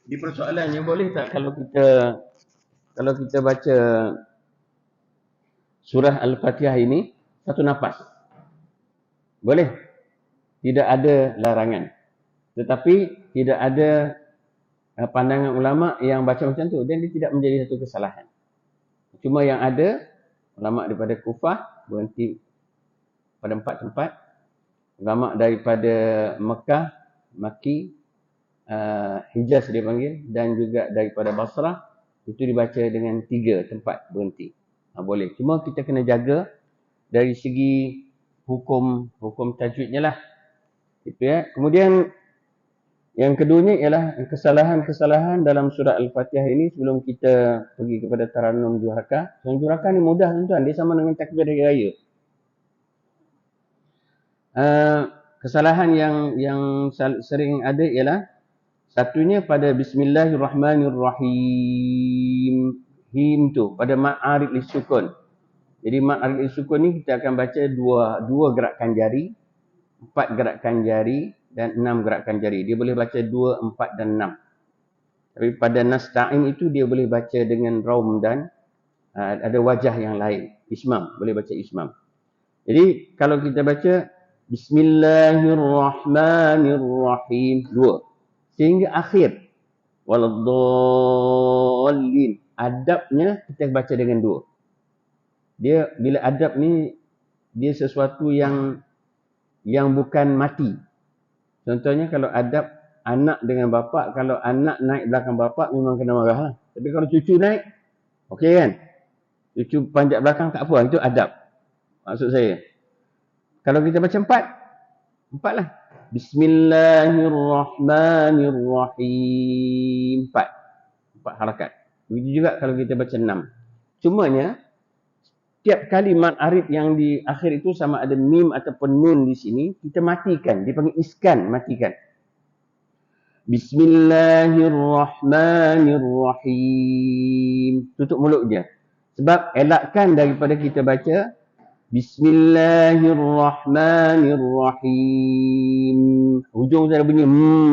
Di persoalannya boleh tak kalau kita baca surah Al-Fatihah ini satu nafas? Boleh? Tidak ada larangan. Tetapi tidak ada pandangan ulama yang baca macam tu dan dia tidak menjadi satu kesalahan. Cuma yang ada ulama daripada Kufah berhenti pada 4 tempat, ulama daripada Mekah, Maki, Hijaz dia panggil, dan juga daripada Basrah itu dibaca dengan 3 tempat berhenti. Boleh. Cuma kita kena jaga dari segi hukum tajwidnya lah. Itu ya. Kemudian yang keduanya ialah kesalahan-kesalahan dalam surah Al-Fatihah ini sebelum kita pergi kepada Tarannum Juhaka. Tarannum Juhaka ni mudah tuan-tuan, dia sama dengan takbir hari raya. Kesalahan yang sering ada ialah satunya pada Bismillahirrahmanirrahim. Him tu pada ma'arid lisukun. Jadi ma'arid lisukun ni kita akan baca dua gerakan jari, 4 gerakan jari dan 6 gerakan jari. Dia boleh baca 2, 4 dan 6. Tapi pada nasta'in itu dia boleh baca dengan raum dan ada wajah yang lain. Ismam, boleh baca ismam. Jadi kalau kita baca Bismillahirrahmanirrahim 2 sehingga akhir waladdallin, adabnya kita baca dengan 2. Dia bila adab ni dia sesuatu yang bukan mati. Contohnya kalau adab anak dengan bapa, kalau anak naik belakang bapa memang kena marah lah. Tapi kalau cucu naik, okey kan? Cucu panjat belakang tak apa, itu adab. Maksud saya. Kalau kita baca 4 lah. Bismillahirrahmanirrahim. 4 harakat. Begitu juga kalau kita baca 6. Cumanya tiap kali mad arid yang di akhir itu sama ada mim ataupun nun di sini, kita matikan. Dipanggil iskan, matikan. Bismillahirrahmanirrahim. Tutup mulut je. Sebab elakkan daripada kita baca Bismillahirrahmanirrahim. Hujung saya bunyi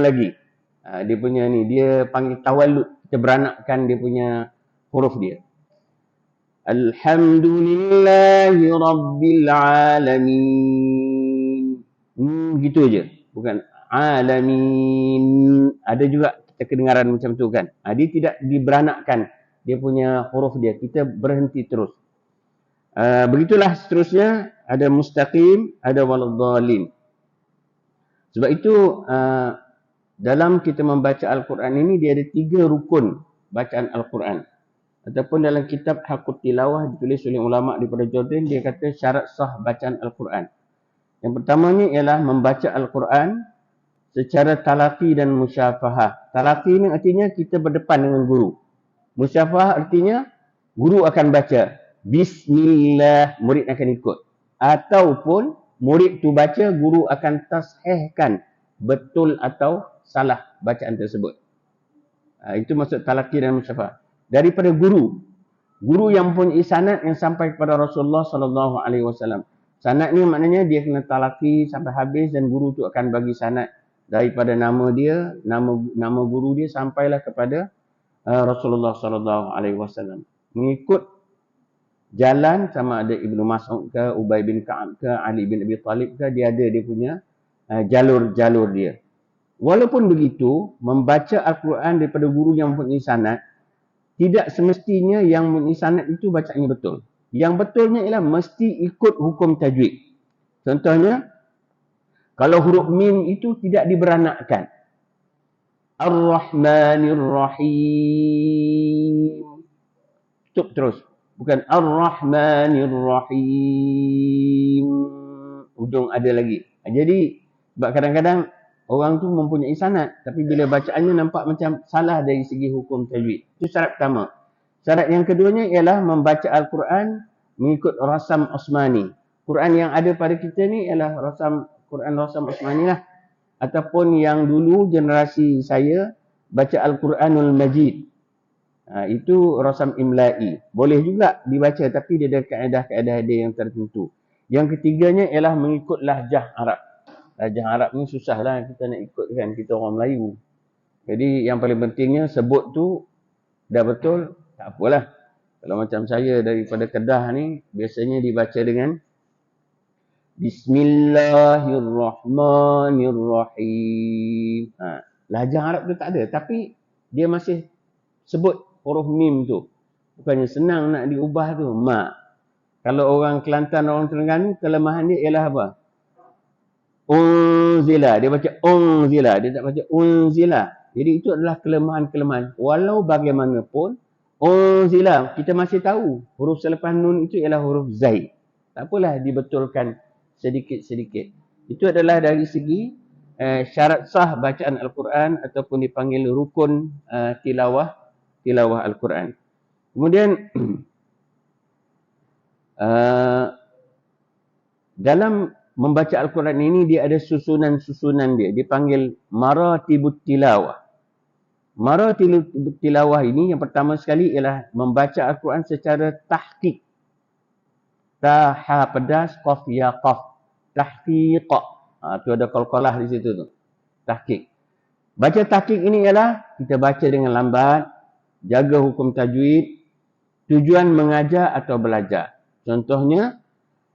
lagi. Dia punya ni, dia panggil tawallud. Kita beranakkan dia punya huruf dia. Alhamdulillahi Rabbil Alamin. Gitu aja. Bukan alamin. Ada juga kita kedengaran macam tu kan. Dia tidak diberanakkan dia punya huruf dia. Kita berhenti terus. Begitulah seterusnya. Ada mustaqim, ada waladdallin. Sebab itu dalam kita membaca Al-Quran ini dia ada 3 rukun bacaan Al-Quran. Ataupun dalam kitab Haqqut Tilawah ditulis oleh ulama daripada Jordan, dia kata syarat sah bacaan Al-Quran. Yang pertamanya ialah membaca Al-Quran secara talaqi dan musyafahah. Talaqi ni artinya kita berdepan dengan guru. Musyafahah artinya guru akan baca Bismillah, murid akan ikut. Ataupun murid tu baca, guru akan tashihkan betul atau salah bacaan tersebut. Itu maksud talaqi dan musyafahah. Daripada guru yang mempunyai sanad yang sampai kepada Rasulullah sallallahu alaihi wasallam. Sanad ni maknanya dia kena talaqi sampai habis dan guru tu akan bagi sanad daripada nama dia, nama guru dia sampailah kepada Rasulullah sallallahu alaihi wasallam. Mengikut jalan sama ada Ibnu Mas'ud ke, Ubay bin Ka'ab ke, Ali bin Abi Talib ke, dia ada dia punya jalur-jalur dia. Walaupun begitu, membaca Al-Quran daripada guru yang mempunyai sanad tidak semestinya yang mempunyai sanad itu bacaannya betul. Yang betulnya ialah mesti ikut hukum tajwid. Contohnya, kalau huruf mim itu tidak diberanakkan. Ar-Rahmanir-Rahim. Tutup terus. Bukan Ar-Rahmanir-Rahim. Ujung ada lagi. Jadi, sebab kadang-kadang orang tu mempunyai sanad, tapi bila bacaannya nampak macam salah dari segi hukum tajwid. Itu syarat pertama. Syarat yang keduanya ialah membaca Al-Quran mengikut rasam Osmani. Quran yang ada pada kita ni ialah Quran rasam Osmani lah. Ataupun yang dulu generasi saya baca Al-Quranul Majid. Itu rasam imla'i. Boleh juga dibaca tapi dia ada kaedah-kaedah dia yang tertentu. Yang ketiganya ialah mengikut lahjah Arab. Lahjah Arab ni susah lah kita nak ikut kan. Kita orang Melayu. Jadi yang paling pentingnya sebut tu dah betul, tak apalah. Kalau macam saya daripada Kedah ni, biasanya dibaca dengan Bismillahirrahmanirrahim. Lajang Arab tu tak ada, tapi dia masih sebut huruf mim tu. Bukannya senang nak diubah tu, ma. Kalau orang Kelantan, orang Terengganu, kelemahan dia ialah apa? Unzila. Dia baca unzila. Dia tak baca unzila. Jadi itu adalah kelemahan-kelemahan. Walau bagaimanapun, unzila. Kita masih tahu huruf selepas nun itu ialah huruf zai. Tak apalah dibetulkan sedikit-sedikit. Itu adalah dari segi syarat sah bacaan Al-Quran ataupun dipanggil rukun tilawah Al-Quran. Kemudian dalam membaca Al-Quran ini dia ada susunan-susunan dia. Dipanggil maratibut tilawah. Maratibut tilawah ini yang pertama sekali ialah membaca Al-Quran secara tahqiq. Ta, ha, pedas, qaf, ya, qaf. Tahqiq. Tu ada qalqalah di situ tu. Tahqiq. Baca tahqiq ini ialah kita baca dengan lambat, jaga hukum tajwid, tujuan mengajar atau belajar. Contohnya,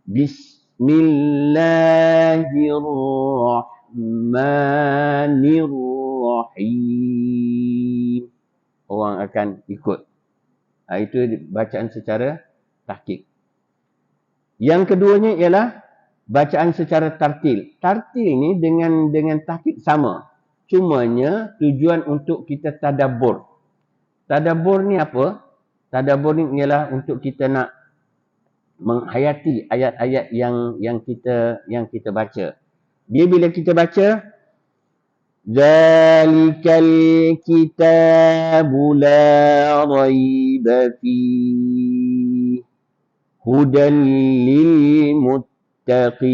Bismillahirrahmanirrahim. Orang akan ikut. Itu bacaan secara tahqiq. Yang keduanya ialah bacaan secara tartil. Tartil ni dengan tahqiq sama. Cumanya tujuan untuk kita tadabbur. Tadabbur ni apa? Tadabbur ni ialah untuk kita nak menghayati ayat-ayat yang kita baca. Dia bila kita baca zalikal kitabu la raiba fihi hudan lil muttaqin.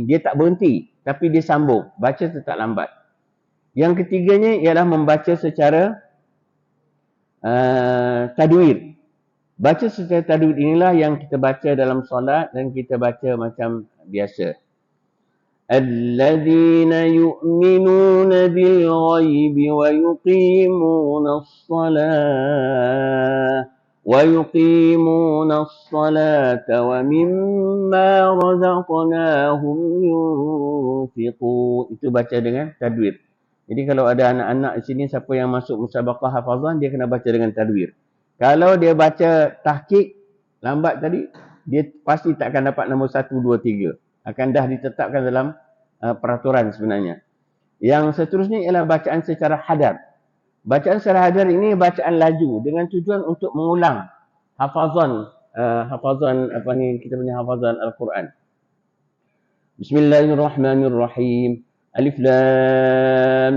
Dia tak berhenti, tapi dia sambung. Baca tetap lambat. Yang ketiganya ialah membaca secara tadwir. Baca secara tadwir inilah yang kita baca dalam solat dan kita baca macam biasa. Alladzina yu'minuna bil ghaibi wa yuqimuna as-salah wa yuqimuna as-salata wa mimma razaqnahum yunfiqun. Itu baca dengan tadwir. Jadi kalau ada anak-anak di sini siapa yang masuk musabaqah hafazan, dia kena baca dengan tadwir. Kalau dia baca tahqiq lambat tadi, dia pasti tak akan dapat nombor 1, 2, 3. Akan dah ditetapkan dalam peraturan sebenarnya. Yang seterusnya ialah bacaan secara hadar. Bacaan secara hadar ini bacaan laju dengan tujuan untuk mengulang hafazan kita punya hafazan Al-Quran. Bismillahirrahmanirrahim. Alif Lam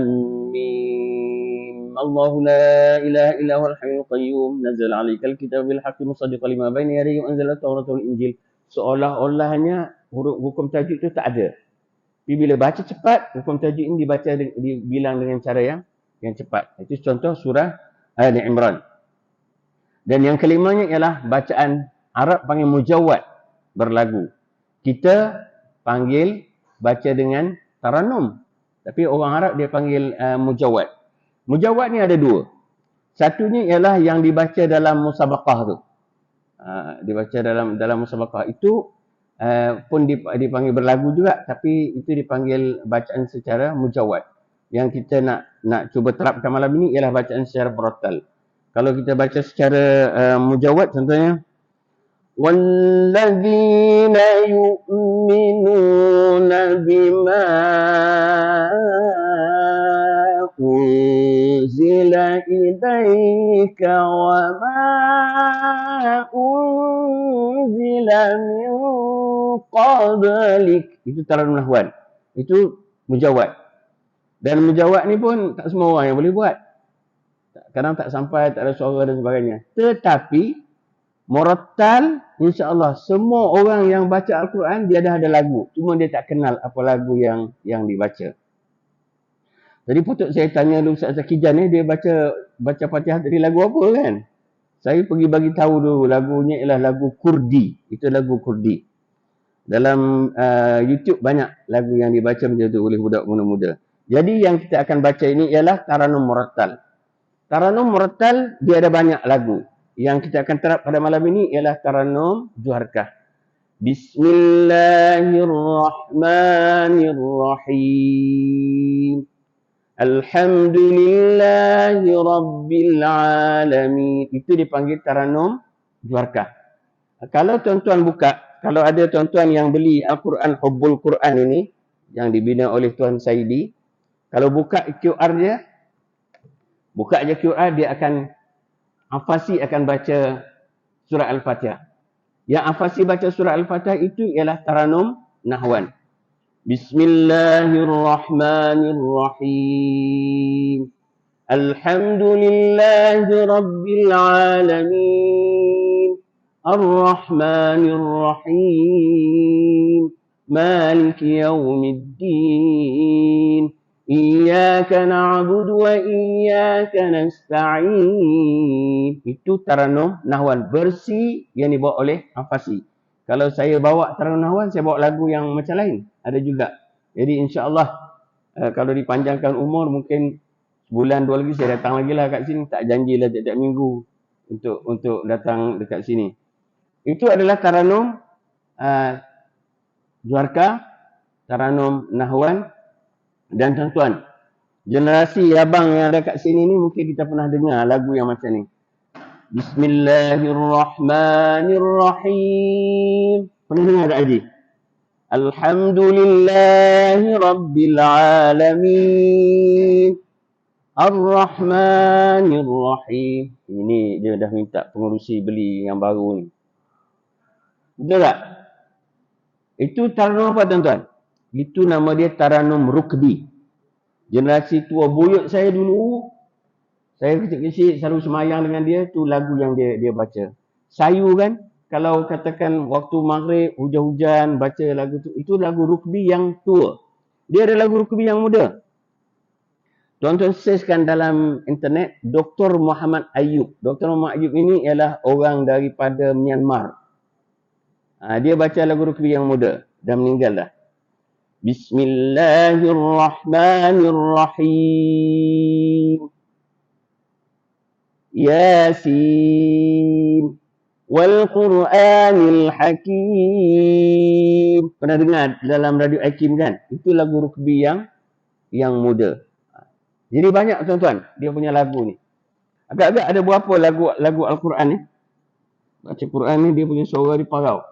Mim. Allahu la ilaha illa huwal hayyul qayyum. Nazzala 'alaikal kitaba bil haqqi musaddiqan lima baina yadayhi wa anzala at-taurata wal injil. Seolah-olahnya huruf hukum tajwid itu tak ada. Tapi bila baca cepat, hukum tajwid ini dibilang dengan cara yang cepat. Itu contoh surah Ali Imran. Dan yang kelimanya ialah bacaan Arab panggil mujawwad, berlagu. Kita panggil baca dengan taranum. Tapi orang Arab dia panggil mujawwad. Mujawwad ni ada dua. Satunya ialah yang dibaca dalam musabaqah tu. Dibaca dalam musabaqah itu pun dipanggil berlagu juga, tapi itu dipanggil bacaan secara mujawwad. Yang kita nak cuba terapkan malam ini ialah bacaan secara murattal. Kalau kita baca secara mujawwad contohnya walladzina yu'minuna bima unzila ilaika wa ma unzila min qablik. Itu taranum nahwan. Itu mujawwad. Dan mujawwad ni pun tak semua orang yang boleh buat. Kadang tak sampai, tak ada suara dan sebagainya. Tetapi murattal, insya-Allah semua orang yang baca Al-Quran dia dah ada lagu. Cuma dia tak kenal apa lagu yang dibaca. Jadi patut saya tanya dulu Ustaz Zakijan ni, dia baca Fatihah dari lagu apa kan? Saya pergi bagi tahu dulu lagunya ialah lagu Kurdi. Itu lagu Kurdi. Dalam YouTube banyak lagu yang dibaca macam tu oleh budak muda-muda. Jadi yang kita akan baca ini ialah Taranum Murattal. Taranum Murattal dia ada banyak lagu. Yang kita akan terap pada malam ini ialah Taranum Juharkah. Bismillahirrahmanirrahim. Alhamdulillahi Rabbil Alamin. Itu dipanggil Taranum Juharkah. Kalau tuan-tuan buka, kalau ada tuan-tuan yang beli Al-Quran Hubbul Quran ini, yang dibina oleh Tuan Saidi, kalau buka QR dia, buka je QR, dia akan, Afasi akan baca surah Al-Fatihah. Yang Afasi baca surah Al-Fatihah itu ialah Taranum Nahwan. Bismillahirrahmanirrahim. Alhamdulillahi Rabbil Alamin. Ar-Rahmanir-Rahim. Maliki Yawmiddin. Iyyaka na'budu wa iyyaka nasta'in. Itu Taranum Nahwan versi yang dibawa oleh Afasi. Kalau saya bawa Taranum Nahwan, saya bawa lagu yang macam lain. Ada juga. Jadi insya-Allah kalau dipanjangkan umur, mungkin sebulan 2 lagi saya datang lagi lah kat sini. Tak janjilah tiap-tiap minggu untuk datang dekat sini. Itu adalah Taranum Juharkah, Taranum Nahwan. Dan tuan-tuan, generasi abang yang ada kat sini ni mungkin kita pernah dengar lagu yang macam ni. Bismillahirrahmanirrahim. Pernah dengar tak Haji? Alhamdulillahi Rabbil Alamin. Ar-Rahmanir-Rahim. Ini dia dah minta pengurusi beli yang baru ni. Betul tak? Itu Taranum apa tuan-tuan? Itu nama dia Taranum Rukbi. Generasi tua buyut saya dulu, saya kecil-kecil selalu semayang dengan dia, tu lagu yang dia baca. Sayu kan, kalau katakan waktu maghrib, hujan-hujan, baca lagu tu, itu lagu Rukbi yang tua. Dia ada lagu Rukbi yang muda. Tuan-tuan searchkan dalam internet, Dr. Muhammad Ayub. Dr. Muhammad Ayub ini ialah orang daripada Myanmar. Dia baca lagu Rukbi yang muda, dah meninggal dah. Bismillahirrahmanirrahim. Yasin. Wal Qur'anil Hakim. Pernah dengar dalam Radio Hakim kan? Itu lagu Rukbi yang muda. Jadi banyak tuan-tuan, dia punya lagu ni. Agak-agak ada berapa lagu Al-Quran ni? Baca Quran ni dia punya suara di parau.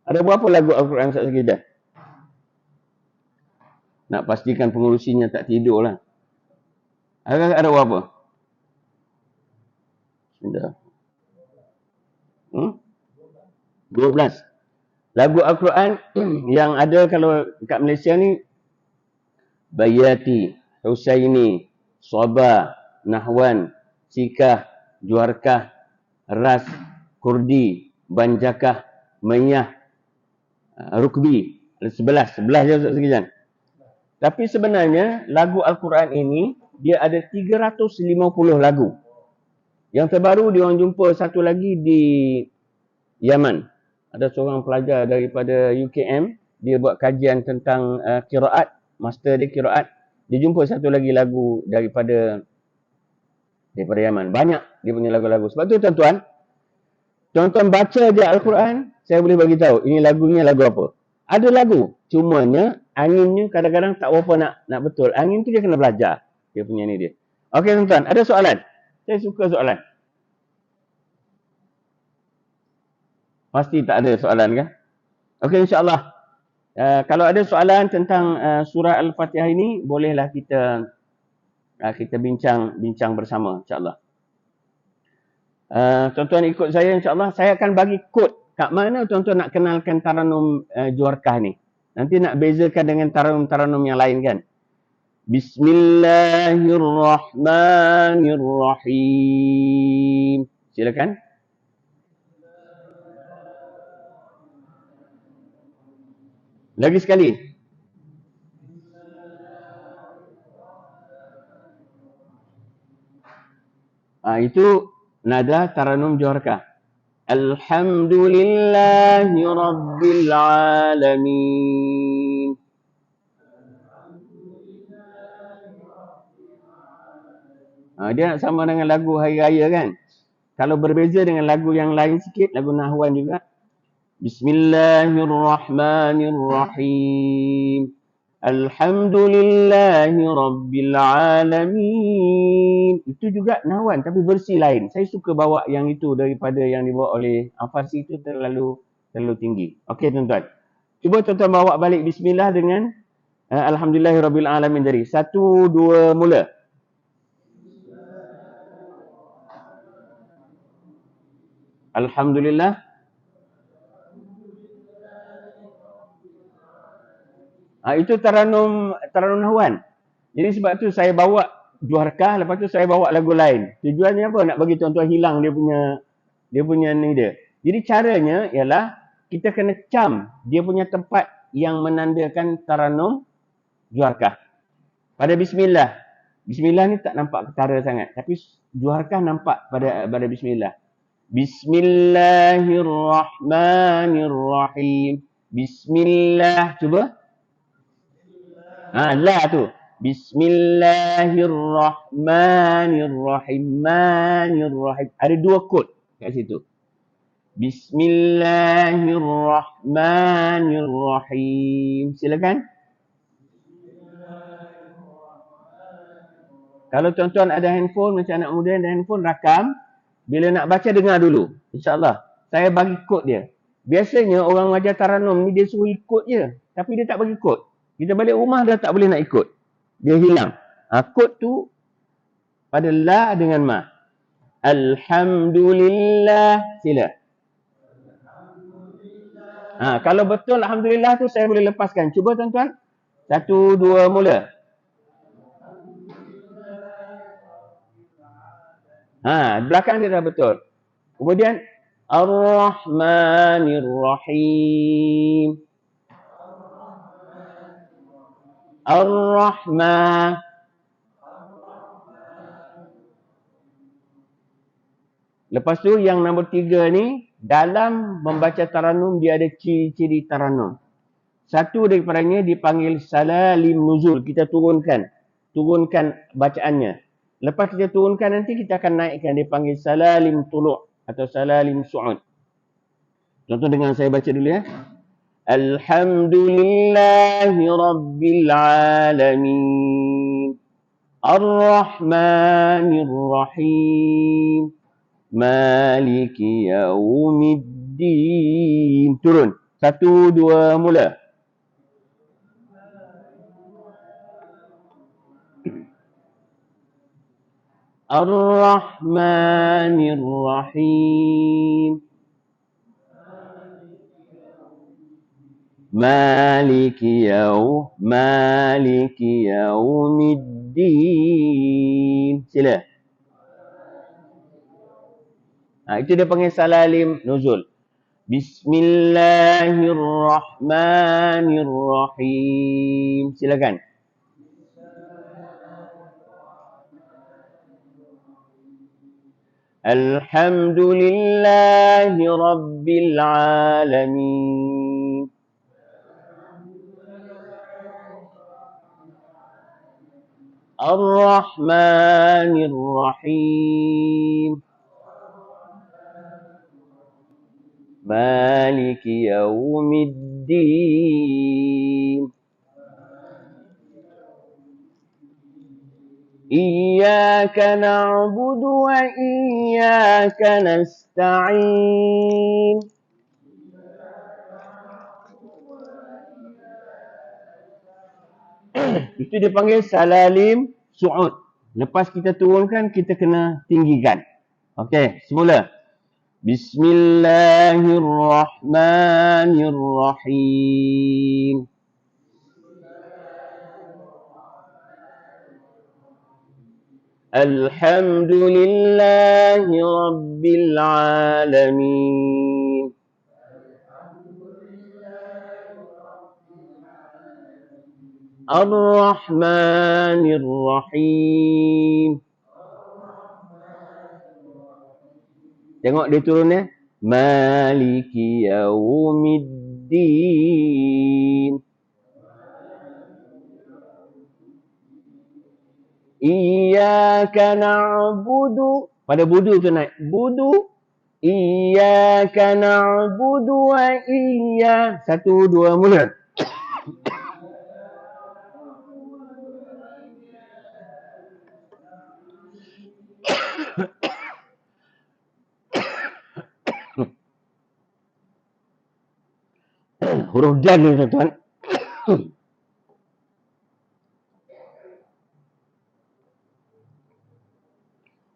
Ada berapa lagu Al-Quran Ustaz Sagidah? Nak pastikan pengurusinya tak tidur lah. Agak-agak ada berapa? Sudah. 12. Lagu Al-Quran yang ada kalau kat Malaysia ni, Bayati, Husaini, Sabah, Nahwan, Sikah, Juharkah, Ras, Kurdi, Banjakah, Menyah, Rukbi. 11 je Ustaz Sekijan. Tapi sebenarnya lagu Al-Quran ini dia ada 350 lagu. Yang terbaru dia orang jumpa satu lagi di Yaman. Ada seorang pelajar daripada UKM, dia buat kajian tentang qiraat, master dia qiraat. Dia jumpa satu lagi lagu daripada Yaman. Banyak dia punya lagu-lagu. Sebab tu tuan-tuan baca je Al-Quran, saya boleh bagi tahu ini lagunya lagu apa. Ada lagu, cumanya anginnya kadang-kadang tak berapa nak betul. Angin tu dia kena belajar. Dia punya ni dia. Okey tuan-tuan, ada soalan? Saya suka soalan. Pasti tak ada soalan kan? Okey, insya-Allah. Kalau ada soalan tentang surah Al-Fatihah ini, bolehlah kita bincang bersama insya-Allah. Tuan-tuan ikut saya insya-Allah. Saya akan bagi kod kat mana tuan-tuan nak kenalkan Taranum Juharkah ni. Nanti nak bezakan dengan taranum-taranum yang lain kan. Bismillahirrahmanirrahim. Silakan. Lagi sekali. Itu nada Taranum Juharkah. Alhamdulillahi Rabbil Alamin. Dia sama dengan lagu Hari Raya kan. Kalau berbeza dengan lagu yang lain sikit, lagu Nahwan juga. Bismillahirrahmanirrahim. Alhamdulillahi Rabbil Alamin. Itu juga Nahwan tapi versi lain. Saya suka bawa yang itu daripada yang dibawa oleh Farsi, itu terlalu tinggi. Okey tuan-tuan. Cuba tuan-tuan bawa balik Bismillah dengan Alhamdulillahi Rabbil Alamin dari 1, 2, mula. Alhamdulillah. Itu Taranum Nahwan. Jadi sebab tu saya bawa Juharkah, lepas tu saya bawa lagu lain. Tujuannya apa? Nak bagi tuan-tuan hilang dia punya ni dia. Jadi caranya ialah kita kena cam dia punya tempat yang menandakan Taranum Juharkah. Pada Bismillah. Bismillah ni tak nampak ketara sangat. Tapi Juharkah nampak pada Bismillah. Bismillahirrahmanirrahim. Bismillah. Cuba. La tu. Bismillahirrahmanirrahim. Manirrahim. Ada 2 kod kat situ. Bismillahirrahmanirrahim. Silakan. Kalau tuan-tuan ada handphone, macam anak muda ada handphone, rakam. Bila nak baca, dengar dulu. InsyaAllah. Saya bagi kod dia. Biasanya orang mengajar Taranum ni dia suruh ikut je. Tapi dia tak bagi kod. Kita balik rumah dah tak boleh nak ikut. Dia hilang. Kod tu pada la dengan ma. Alhamdulillah. Sila. Kalau betul Alhamdulillah tu saya boleh lepaskan. Cuba tuan-tuan. 1, 2, mula. Belakang dia dah betul. Kemudian Ar-Rahmanir-Rahim. Ar-Rahman. Lepas tu yang nombor 3 ni, dalam membaca Taranum dia ada ciri-ciri Taranum. Satu daripadanya dipanggil Salalim Nuzul. Kita turunkan bacaannya. Lepas kita turunkan nanti kita akan naikkan, dia panggil Salalim Tulu' atau Salalim Su'ud. Contoh dengan saya baca dulu ya. Alhamdulillahi Rabbil Alamin. Ar-Rahmanir Rahim. Maliki Yaumiddin. Turun. 1, 2, mula. Ar-Rahmanir Rahim. Maliki Yaumiddin. Sila. Itu dia panggil Salalim Nuzul. Bismillahirrahmanirrahim. Silakan. Alhamdulillahi Rabbil Alamin. Ar-Rahmanir Rahim. Maliki Yaumiddin. Iyyaka na'budu wa iyyaka nasta'in. Itu dipanggil Salalim Su'ud. Lepas kita turunkan, kita kena tinggikan. Okey, semula. Bismillahirrahmanirrahim. Alhamdulillahi Rabbil Alamin. Ar-Rahmanir Rahim. Tengok dia turun ya. Maliki Yaumiddin. Iyyaka na'budu. Pada budu tu naik. Budu. Iyyaka na'budu wa iyya. 1, 2, mula. Huruf dal ni tuan-tuan.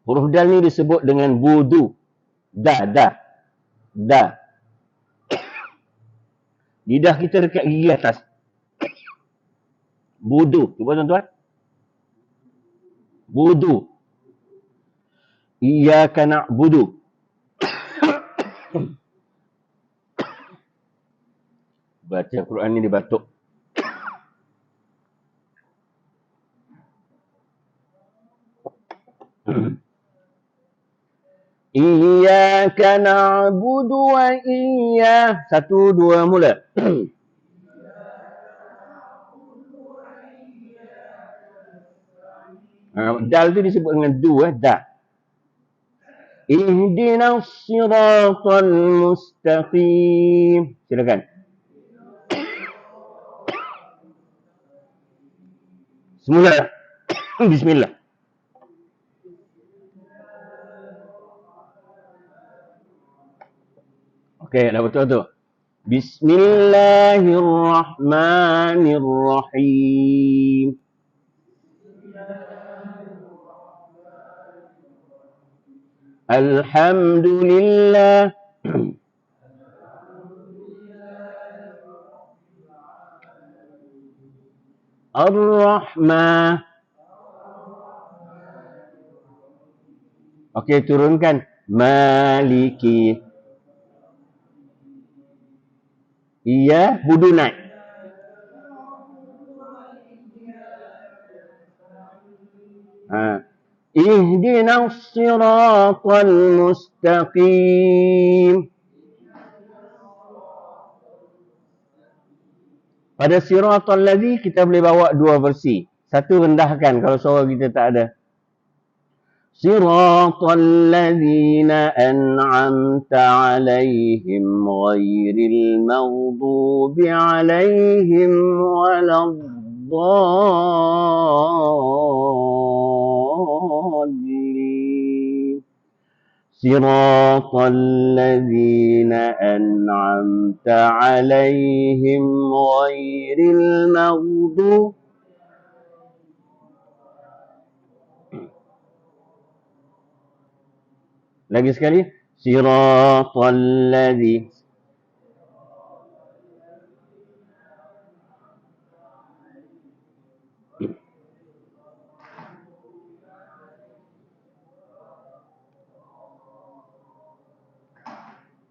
Huruf dal ni disebut dengan budu. Da. Lidah kita dekat gigi atas. Budu. Cuba tuan-tuan. Budu. Iyyaka na'budu. Baca Quran ni dibatuk. Iyyaka na'budu wa iyya. 1, 2, mula. Dal tu disebut dengan du, da. Ihdinas siratal mustaqim. Silakan. Semula. Bismillah. Okey, dah betul tu. Bismillahirrahmanirrahim. Alhamdulillah. Ar-Rahman. Okey, turunkan. Maliki. Iya, budu naik. Ihdinas siratal mustaqim. Pada siratal ladzi kita boleh bawa dua versi. Satu rendahkan kalau suara kita tak ada. Siratal ladzina an'amta 'alaihim ghairil maghdubi 'alaihim waladdallin. Siratal ladzina an'amta 'alaihim ghairil maghdubi. Lagi sekali. Siratal ladzi.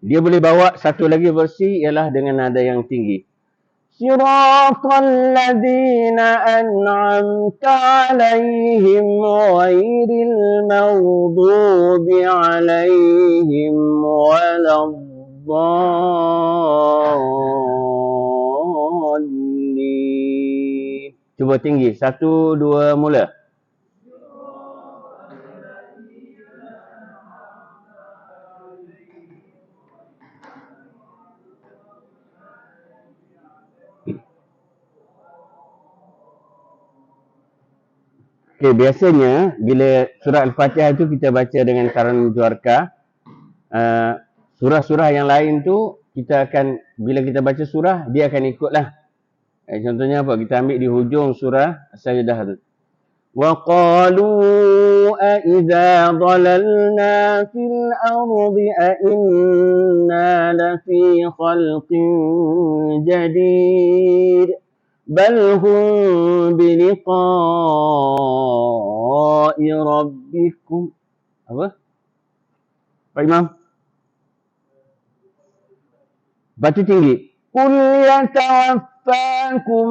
Dia boleh bawa satu lagi versi ialah dengan nada yang tinggi. Siratal ladzina an'amta 'alaihim ghairil maghdubi 'alaihim waladdallin. Cuba tinggi. 1, 2, mula. Okay, biasanya bila surah Al-Fatihah tu kita baca dengan Taranum Juarka, surah-surah yang lain tu kita akan, bila kita baca surah, dia akan ikutlah. Contohnya apa? Kita ambil di hujung surah As-Sajdah tu. Wa qalu a idza dhalalna fil ardi a inna lafi khalqin jadid. Bal hum biliqa'i rabbikum. Apa? Pak Imam? Baca tinggi. Qul yatawaffakum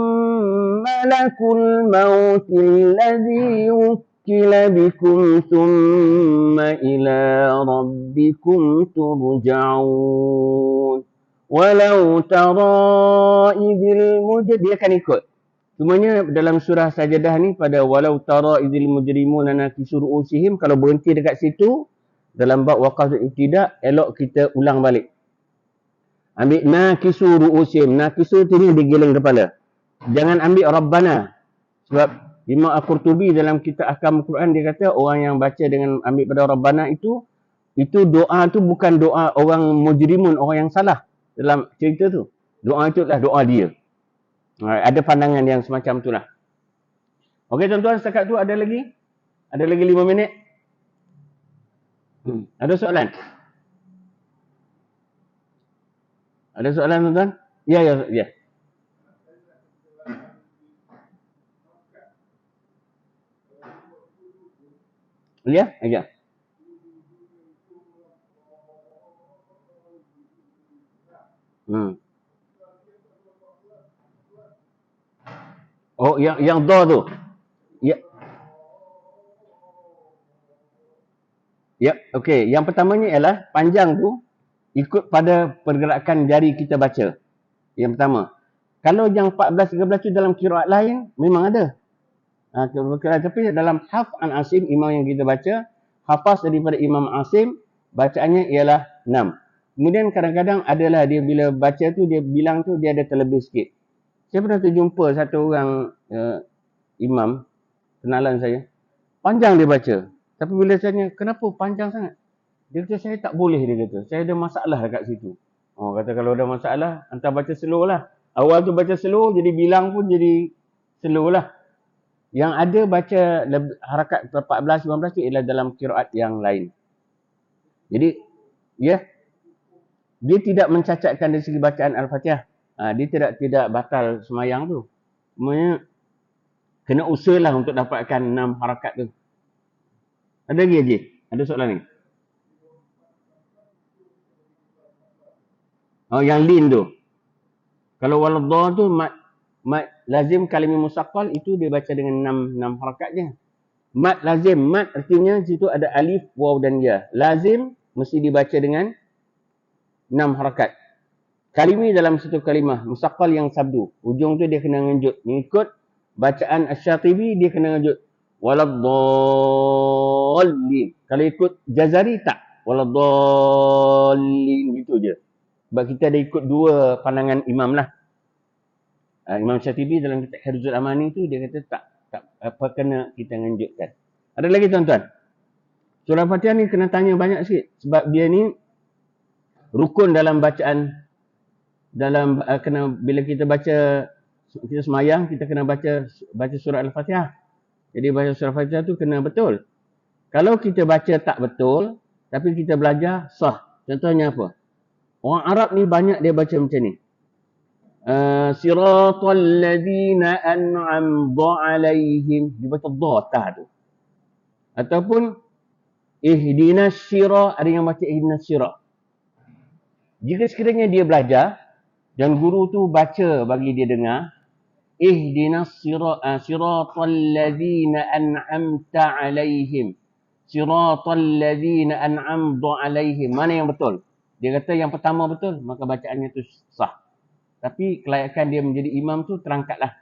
malakul maut alladhi wukkila bikum thumma ila rabbikum turja'un. Walau tara idil mujad, dia akan ikut. Cumanya dalam surah Sajadah ni pada walau tara idzil mujrimuna nakisu ru'usihim, kalau berhenti dekat situ dalam bab waqaf dan ibtida, elok kita ulang balik. Ambil nakisu ru'usihim. Nakisu tu ni digiling kepala. Jangan ambil Rabbana. Sebab Imam Al-Qurtubi dalam kitab Ahkam Quran dia kata orang yang baca dengan ambil pada Rabbana itu doa tu bukan doa orang mujrimun, orang yang salah dalam cerita tu. Doa itu adalah doa dia. Ada pandangan yang semacam itulah. Okey tuan-tuan, setakat tu ada lagi? Ada lagi 5 minit? Ada soalan? Ada soalan tuan-tuan? Ya. Ya. Oh, yang dha tu. Ya. Ya, okey. Yang pertamanya ialah panjang tu ikut pada pergerakan jari kita baca. Yang pertama. Kalau yang 14 13 tu dalam qiraat lain memang ada. Tapi dalam Hafs an Asim, imam yang kita baca, hafaz daripada Imam Asim, bacaannya ialah 6. Kemudian kadang-kadang adalah dia bila baca tu dia bilang tu dia ada terlebih sikit. Saya pernah terjumpa satu orang imam kenalan saya. Panjang dia baca. Tapi bila saya tanya, kenapa panjang sangat? Dia kata saya tak boleh, dia kata. Saya ada masalah dekat situ. Oh, kata kalau ada masalah, hantar baca slow lah. Awal tu baca slow, jadi bilang pun jadi slow lah. Yang ada baca harakat 14, 15 tu ialah dalam qiraat yang lain. Jadi, ya, dia tidak mencacatkan dari segi bacaan Al-Fatihah. Dia tidak batal semayang tu. Sebenarnya, kena usaha lah untuk dapatkan 6 harakat tu. Ada lagi Haji? Ada soalan ni? Oh, yang lin tu. Kalau waladha tu mat lazim kalimi musaqqal itu dia baca dengan 6 harakat je. Mat lazim, mat artinya situ ada alif, waw dan ya. Lazim mesti dibaca dengan 6 harakat. Kalimi dalam satu kalimah, musaqqal yang sabdu. Ujung tu dia kena ngenjut. Mengikut bacaan Asy-Syatibi dia kena ngenjut. Waladhdallin. Kalau ikut Jazari tak. Waladhdallin gitu je. Sebab kita ada ikut dua pandangan imam lah. Imam Syatibi dalam kitab Hirzul Amani tu dia kata tak apa kena kita ngenjutkan. Ada lagi tuan-tuan? Surah Fatihah ni kena tanya banyak sikit sebab dia ni rukun dalam bacaan dalam kena bila kita baca kita semayang kita kena baca surah Al-Fatihah. Jadi baca surah Fatihah tu kena betul. Kalau kita baca tak betul tapi kita belajar sah. Contohnya apa? Orang Arab ni banyak dia baca macam ni. Siratal ladzina an'amta alaihim, dibaca dha ta tu. Ataupun ihdinas sira, ada yang baca ihdinas sira. Jika sekiranya dia belajar dan guru tu baca bagi dia dengar, ihdinas siratal ladzina an'amta alaihim. Siratal ladzina an'amta alaihim. Mana yang betul? Dia kata yang pertama betul, maka bacaannya tu sah. Tapi kelayakan dia menjadi imam tu terangkatlah.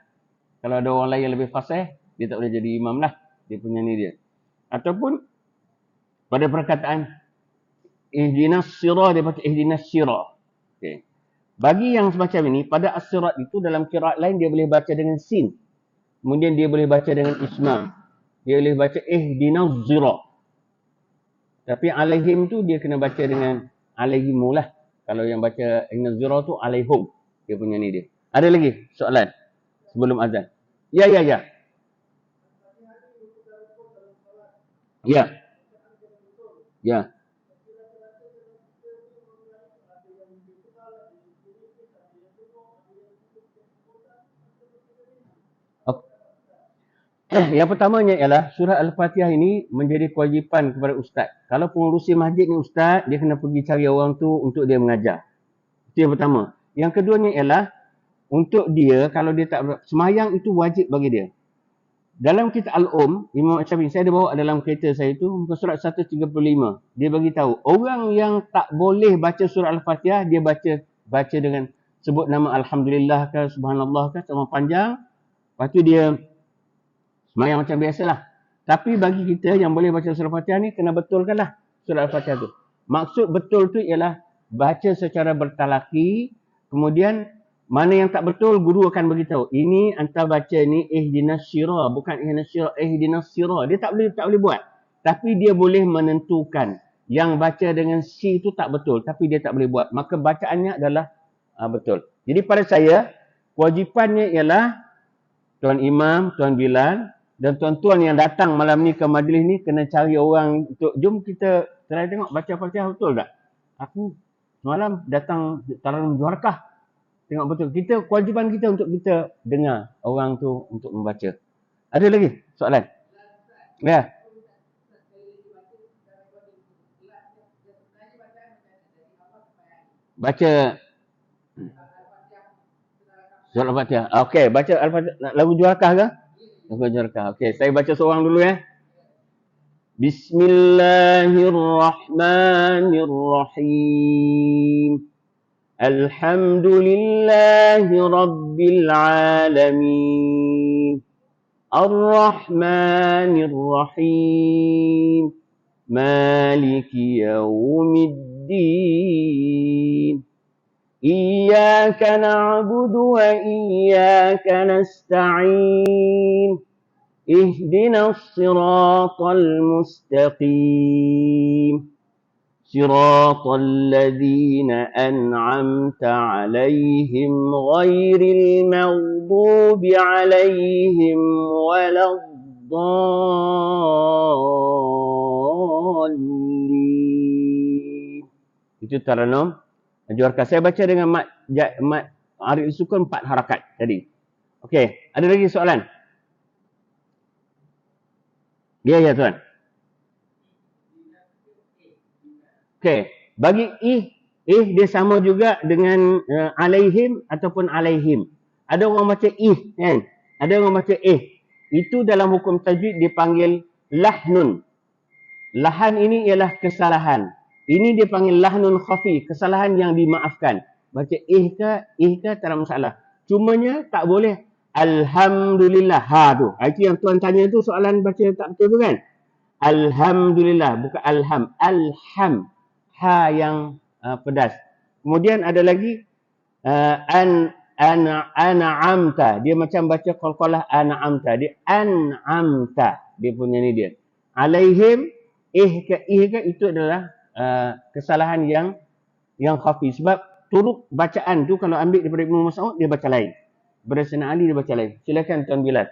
Kalau ada orang lain yang lebih fasih, dia tak boleh jadi imam lah. Dia punya ni dia. Ataupun pada perkataan ihdinas sirah, dia baca ihdinas sirah. Okay. Bagi yang semacam ini, pada as-sirat itu dalam qiraat lain dia boleh baca dengan sin. Kemudian dia boleh baca dengan ismam. Dia boleh baca ihdinas zirah. Tapi alaihim tu dia kena baca dengan alaihimu lah. Kalau yang baca ihdinas zirah tu alaihum. Dia punya ni dia. Ada lagi soalan sebelum azan? Ya. Ya. Yang pertamanya ialah surah Al-Fatihah ini menjadi kewajipan kepada ustaz. Kalau pengurusi masjid ni ustaz, dia kena pergi cari orang tu untuk dia mengajar. Itu yang pertama. Yang keduanya ialah untuk dia, kalau dia tak semayang itu wajib bagi dia. Dalam kitab Al-Um, Imam Syafi'i, saya ada bawa dalam kereta saya itu, muka surat 135. Dia bagi tahu, orang yang tak boleh baca surah Al-Fatihah, dia baca dengan sebut nama Alhamdulillah ke, Subhanallah ke, sama panjang. Lepas tu dia semayang macam biasalah. Tapi bagi kita yang boleh baca surah Al-Fatihah ni, kena betulkanlah surah Al-Fatihah tu. Maksud betul tu ialah baca secara bertalaki, kemudian mana yang tak betul, guru akan beritahu. Ini anta baca ni ihdinas syirah, bukan ihdinas syirah. Dia tak boleh buat. Tapi dia boleh menentukan yang baca dengan si itu tak betul, tapi dia tak boleh buat. Maka bacaannya adalah betul. Jadi pada saya, kewajipannya ialah Tuan Imam, Tuan Bilal dan tuan-tuan yang datang malam ni ke majlis ni kena cari orang untuk jom kita try tengok baca Fatihah betul tak? Aku semalam datang Taranum Juarkah. Tengok betul. Kewajipan kita untuk kita dengar orang tu untuk membaca. Ada lagi soalan? Ya. Baca surah Al-Fatihah. Okey, baca Al-Fatihah lagu Juarkah ke? Lagu Juarkah. Okey, saya baca seorang dulu ya. Bismillahirrahmanirrahim. Alhamdulillahi Rabbil Alamin. Ar-Rahmanir-Rahim. Maliki Yawmiddin. Iyyaka na'budu wa iyyaka nasta'in. Ihdinas siratal mustaqim. صراط الذين أنعمت عليهم غير المغضوب عليهم ولا الضالين. Itu Taranum Juarkah. Saya baca dengan mat Arif Sukun 4 harakat tadi. Okey, ada lagi soalan? Ya tuan. Okey, bagi dia sama juga dengan alaihim ataupun alaihim. Ada orang baca kan? Ada orang baca Itu dalam hukum tajwid dipanggil lahnun. Lahan ini ialah kesalahan. Ini dipanggil lahnun khafi, kesalahan yang dimaafkan. Baca ke tak ada masalah. Cumanya tak boleh alhamdulillah. Tu. Itu yang tuan tanya tu soalan baca tak betul tu kan? Alhamdulillah, bukan alham. Alham. Ha yang pedas. Kemudian ada lagi an'amta. Dia macam baca qalqalah an'amta. Dia an'amta. Dia punya ni dia. Alaihim ke itu adalah kesalahan yang khafi. Sebab turut bacaan tu kalau ambil daripada Ibnu Mas'ud dia baca lain. Daripada Sayyidina Ali dia baca lain. Silakan Tuan Bilal.